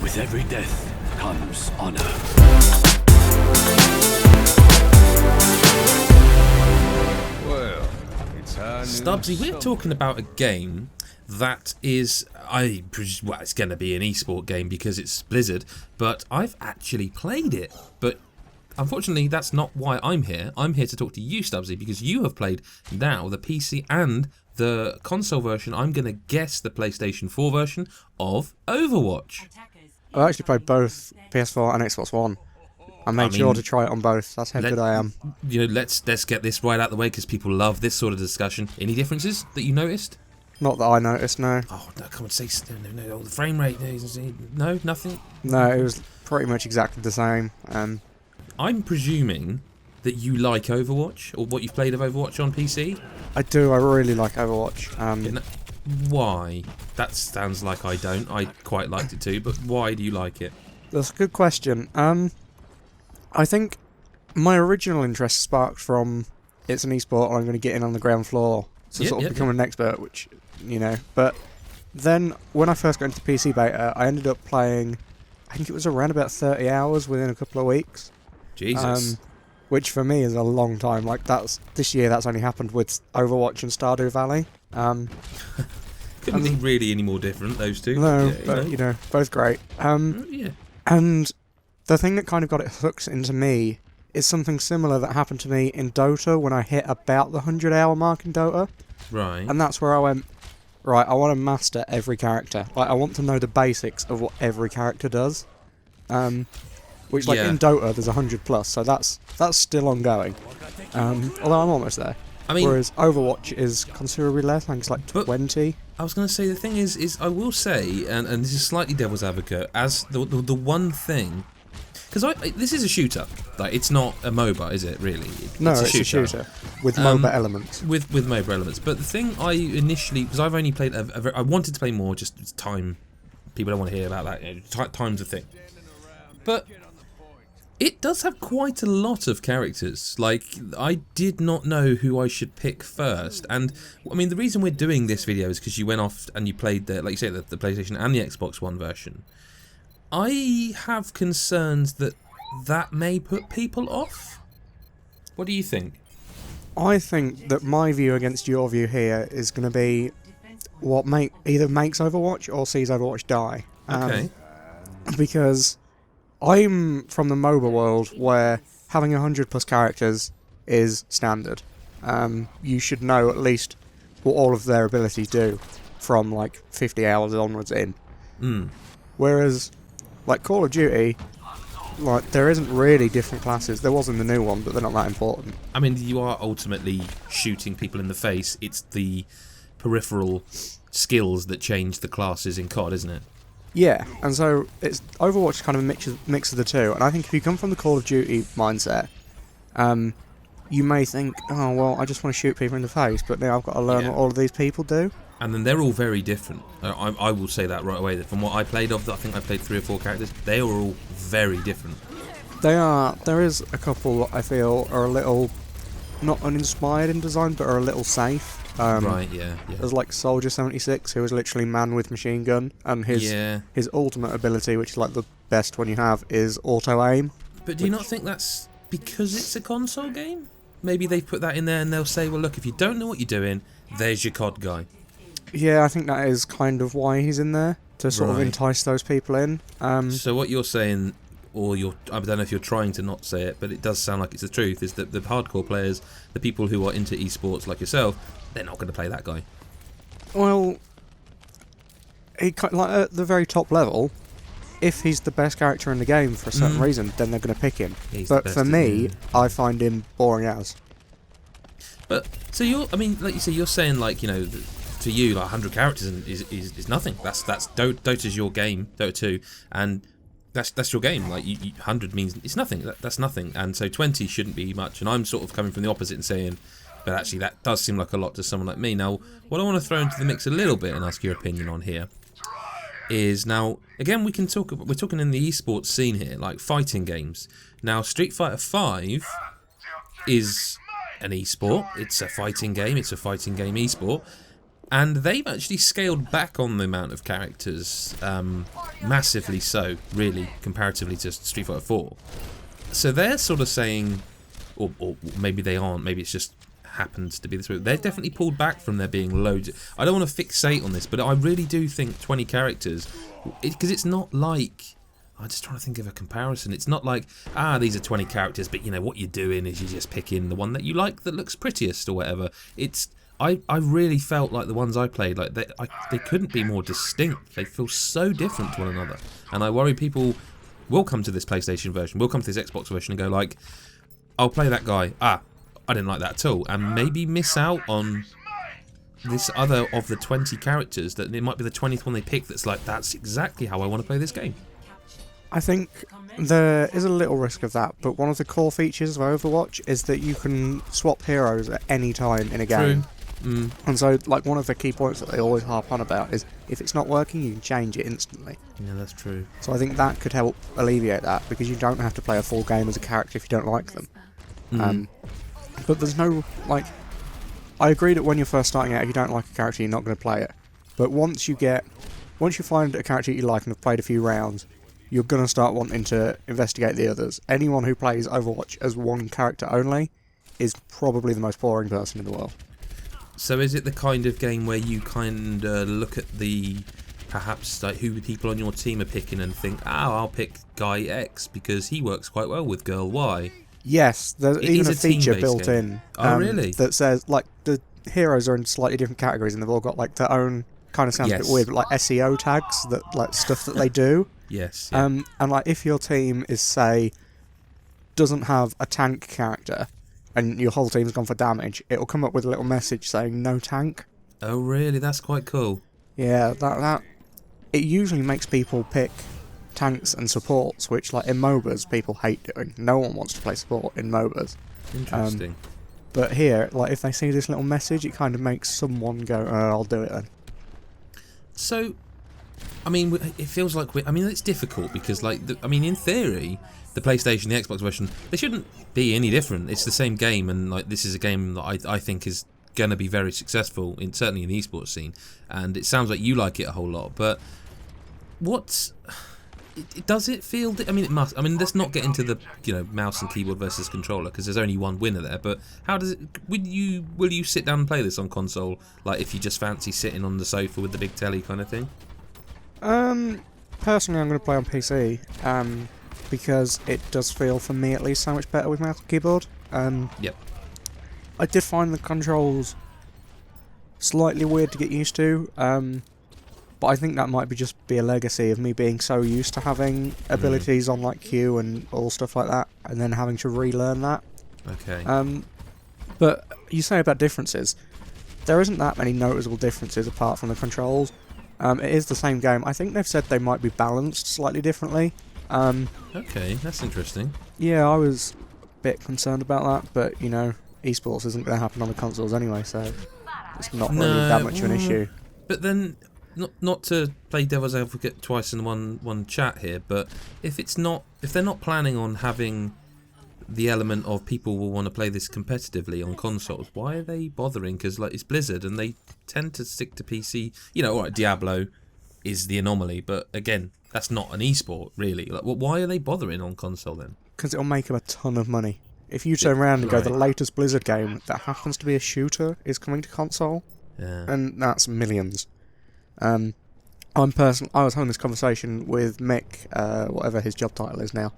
With every death comes honor. Well, it's our new Stubbsy, we're summer. talking about a game that is, well, it's going to be an esport game because it's Blizzard, but I've actually played it. But unfortunately, that's not why I'm here. I'm here to talk to you, Stubbsy, because you have played now the PC and the console version. I'm going to guess the PlayStation 4 version of Overwatch. I've actually played both PS4 and Xbox One. I made sure to try it on both. That's how good I am. You know, let's get this right out the way because people love this sort of discussion. Any differences that you noticed? Not that I noticed, no. Oh, no, come on, say no. The frame rate, no, nothing. No, it was pretty much exactly the same. I'm presuming that you like Overwatch, or what you've played of Overwatch on PC. I do. I really like Overwatch. Why? That sounds like I don't. I quite liked it too, but why do you like it? That's a good question. I think my original interest sparked from it's an esport and I'm going to get in on the ground floor to sort of become an expert, which, you know. But then when I first got into PC beta, I ended up playing, I think it was around about 30 hours within a couple of weeks. Jesus. Which for me is a long time. Like this year that's only happened with Overwatch and Stardew Valley. Couldn't be really any more different, those two. No, Yeah, but you know, both great. Yeah. And the thing that kind of got it hooked into me is something similar that happened to me in Dota when I hit about the 100-hour mark in Dota. Right. And that's where I went, right, I want to master every character. Like, I want to know the basics of what every character does. Which, like, in Dota, there's 100 plus, so that's still ongoing. Although I'm almost there. I mean, whereas Overwatch is considerably less, I think it's like 20. I was going to say, the thing is I will say, and this is slightly devil's advocate, as the one thing, because this is a shooter, like it's not a MOBA, is it really? No, it's a shooter with MOBA elements. With MOBA elements, but the thing I initially, because I've only played, I wanted to play more, just time, people don't want to hear about that, you know, time's a thing, but it does have quite a lot of characters. Like, I did not know who I should pick first. And, I mean, the reason we're doing this video is because you went off and you played, like you say, the PlayStation and the Xbox One version. I have concerns that may put people off. What do you think? I think that my view against your view here is going to be what either makes Overwatch or sees Overwatch die. Okay. Because I'm from the MOBA world where having 100 plus characters is standard. You should know at least what all of their abilities do from like 50 hours onwards in. Whereas, like Call of Duty, like there isn't really different classes. There was in the new one, but they're not that important. I mean, you are ultimately shooting people in the face. It's the peripheral skills that change the classes in COD, isn't it? Yeah, and so it's Overwatch is kind of a mix of the two, and I think if you come from the Call of Duty mindset, you may think, oh well, I just want to shoot people in the face, but now I've got to learn what all of these people do. And then they're all very different. I will say that right away. That from what I played of, I think I played 3 or 4 characters. They are all very different. They are. There is a couple that I feel are a little not uninspired in design, but are a little safe. Right, yeah. There's like Soldier 76, who is literally man with machine gun, and his ultimate ability, which is like the best one you have, is auto aim. But do you not think that's because it's a console game? Maybe they put that in there and they'll say, well, look, if you don't know what you're doing, there's your COD guy. Yeah, I think that is kind of why he's in there, to sort of entice those people in. So what you're saying, or I don't know if you're trying to not say it, but it does sound like it's the truth, is that the hardcore players, the people who are into esports like yourself, they're not going to play that guy. Well, like at the very top level, if he's the best character in the game for a certain reason, then they're going to pick him. But for me, I find him boring as. But so I mean, like you say, you're saying like, you know, to you, like 100 characters is nothing. That's Dota's your game, Dota 2, and that's your game. Like 100 means it's nothing. That's nothing, and so 20 shouldn't be much. And I'm sort of coming from the opposite and saying, but actually that does seem like a lot to someone like me. Now, what I want to throw into the mix a little bit and ask your opinion on here is, now again we're talking in the esports scene here, like fighting games. Now, Street Fighter 5 is an esport. It's a fighting game. It's a fighting game esport. And they've actually scaled back on the amount of characters, massively so, really, comparatively to Street Fighter 4. So they're sort of saying, or maybe they aren't, maybe it's just happens to be this way. They're definitely pulled back from there being loads. I don't want to fixate on this, but I really do think 20 characters, because it's not like, I'm just trying to think of a comparison. It's not like, these are 20 characters, but you know, what you're doing is you're just picking the one that you like that looks prettiest or whatever. It's, I really felt like the ones I played, like they couldn't be more distinct. They feel so different to one another. And I worry people will come to this PlayStation version, will come to this Xbox version and go like, I'll play that guy. I didn't like that at all. And maybe miss out on this other of the 20 characters that it might be the 20th one they pick that's like, that's exactly how I want to play this game. I think there is a little risk of that, but one of the core features of Overwatch is that you can swap heroes at any time in a game. True. Mm. And so, like, one of the key points that they always harp on about is if it's not working, you can change it instantly. Yeah, that's true. So I think that could help alleviate that, because you don't have to play a full game as a character if you don't like them. But there's no, like, I agree that when you're first starting out, if you don't like a character, you're not going to play it. But once you find a character you like and have played a few rounds, you're going to start wanting to investigate the others. Anyone who plays Overwatch as one character only is probably the most boring person in the world. So is it the kind of game where you kind of look at the, perhaps, like, who the people on your team are picking and think, I'll pick guy X because he works quite well with girl Y? Yes, there's even a feature built game. in Really? that says, like, the heroes are in slightly different categories and they've all got, like, their own, kind of sounds a bit weird, but, like, SEO tags, that, like, stuff that they do. Yes. Yeah. And, like, if your team is, say, doesn't have a tank character and your whole team's gone for damage, it'll come up with a little message saying no tank. Oh, really? That's quite cool. Yeah, that it usually makes people pick tanks and supports, which, like, in MOBAs, people hate doing. No one wants to play support in MOBAs. Interesting. But here, like, if they see this little message, it kind of makes someone go, I'll do it then. So, I mean, it feels like it's difficult because, like, in theory, the PlayStation, the Xbox version, they shouldn't be any different. It's the same game, and, like, this is a game that I think is going to be very successful, certainly in the eSports scene, and it sounds like you like it a whole lot, but does it feel... it must... let's not get into the, mouse and keyboard versus controller, because there's only one winner there, but how does it... Will you sit down and play this on console, like, if you just fancy sitting on the sofa with the big telly kind of thing? Personally, I'm going to play on PC, because it does feel, for me at least, so much better with mouse and keyboard. Yep. I did find the controls slightly weird to get used to, but I think that might be a legacy of me being so used to having abilities on, like, Q and all stuff like that, and then having to relearn that. Okay. But you say about differences, there isn't that many noticeable differences apart from the controls. It is the same game. I think they've said they might be balanced slightly differently. Okay, that's interesting. Yeah, I was a bit concerned about that, but, eSports isn't going to happen on the consoles anyway, so it's not really that much of an issue. But then, not to play devil's advocate twice in one chat here, but if they're not planning on having the element of people will want to play this competitively on consoles, why are they bothering? Because, like, it's Blizzard and they tend to stick to PC. Alright, Diablo is the anomaly, but again, that's not an esport really. Like, why are they bothering on console then? Because it'll make them a ton of money. If you turn around and go, the latest Blizzard game that happens to be a shooter is coming to console, and that's millions. I was having this conversation with Mick, whatever his job title is now,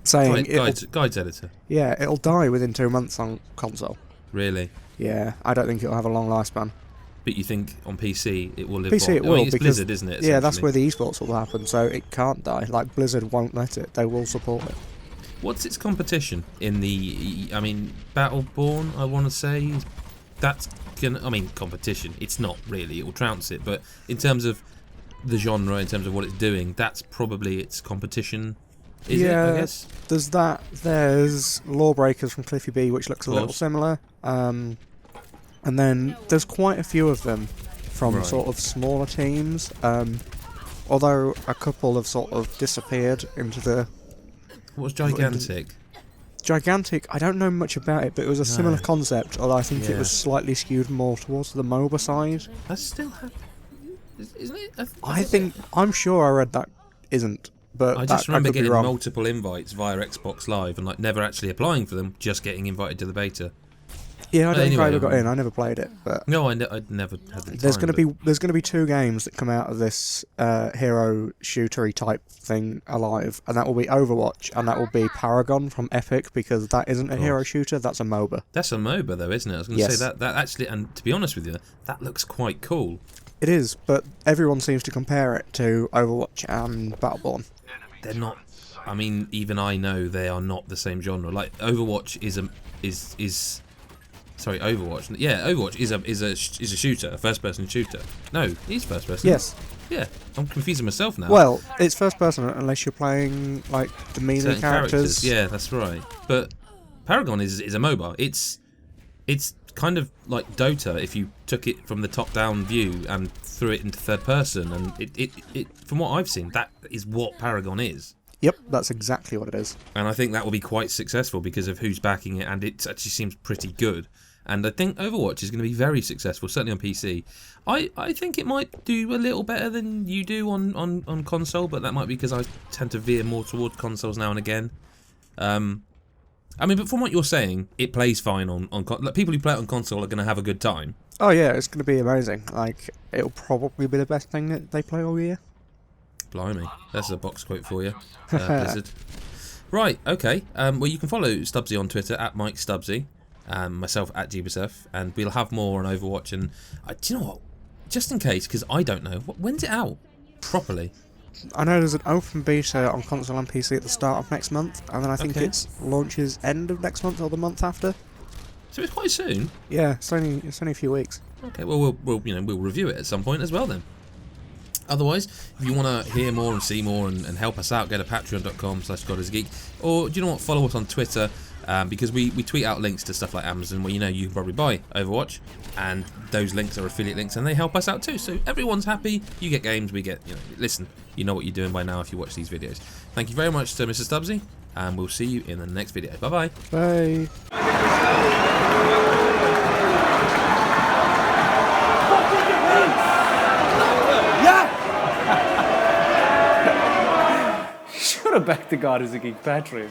saying guides editor. Yeah, it'll die within 2 months on console. Really? Yeah, I don't think it'll have a long lifespan. But you think on PC it will live PC on? it will, it's because Blizzard, isn't it? Yeah, that's where the esports will happen, so it can't die. Like, Blizzard won't let it. They will support it. What's its competition in the... Battleborn, I want to say, that's gonna... competition. It's not really. It will trounce it. But in terms of the genre, in terms of what it's doing, that's probably its competition. Is it, I guess? There's that. There's Lawbreakers from Cliffy B, which looks a little similar. And then there's quite a few of them from sort of smaller teams. Although a couple have sort of disappeared into the... What's Gigantic? gigantic. I don't know much about it, but it was a similar concept, although I think it was Yeah. slightly skewed more towards the MOBA side. I still have. Isn't it? I'm sure I read that isn't, but I just I remember could be getting wrong. multiple invites via Xbox Live and like never actually applying for them, just getting invited to the beta. Yeah, I don't think Anyway, I ever got in. I never played it, but No, I'd never had the time. there's going to be 2 games that come out of this hero shootery type thing alive, and that will be Overwatch and that will be Paragon from Epic, because that isn't a hero shooter, that's a MOBA. That's a MOBA though, isn't it? I was going to Yes. say that actually, and to be honest with you, that looks quite cool. It is, but everyone seems to compare it to Overwatch and Battleborn. They're not. I mean, even I know they are not the same genre. Like Overwatch is. Sorry, Overwatch. Yeah, Overwatch is a shooter, a first-person shooter. No, it is first-person. Yes. Yeah, I'm confusing myself now. Well, it's first person unless you're playing like the melee Certain characters. Yeah, that's right. But Paragon is a MOBA. It's kind of like Dota if you took it from the top-down view and threw it into third person. And it from what I've seen, that is what Paragon is. Yep, that's exactly what it is. And I think that will be quite successful because of who's backing it, and it actually seems pretty good. And I think Overwatch is going to be very successful, certainly on PC. I think it might do a little better than you do on console, but that might be because I tend to veer more towards consoles now and again. I mean, but from what you're saying, it plays fine on like, people who play it on console are going to have a good time. Oh yeah, it's going to be amazing. Like, it'll probably be the best thing that they play all year. Blimey, that's a box quote for you, Blizzard. Right, okay. Well, you can follow Stubbsy on Twitter at Mike Stubbsy, myself at GBSF, and we'll have more on Overwatch. And do you know what? Just in case, because I don't know, when's it out properly? I know there's an open beta on console and PC at the start of next month, and then I think it launches end of next month or the month after. So it's quite soon. Yeah, it's only a few weeks. Okay, well we'll review it at some point as well then. Otherwise, if you want to hear more and see more and help us out, go to patreon.com/godisgeek, or do you know what? Follow us on Twitter, because we tweet out links to stuff like Amazon where you can probably buy Overwatch, and those links are affiliate links and they help us out too. So everyone's happy. You get games, we get listen. You know what you're doing by now if you watch these videos. Thank you very much to Mr. Stubbsy, and we'll see you in the next video. Bye bye. Bye. Should have backed the God is a Geek Patreon.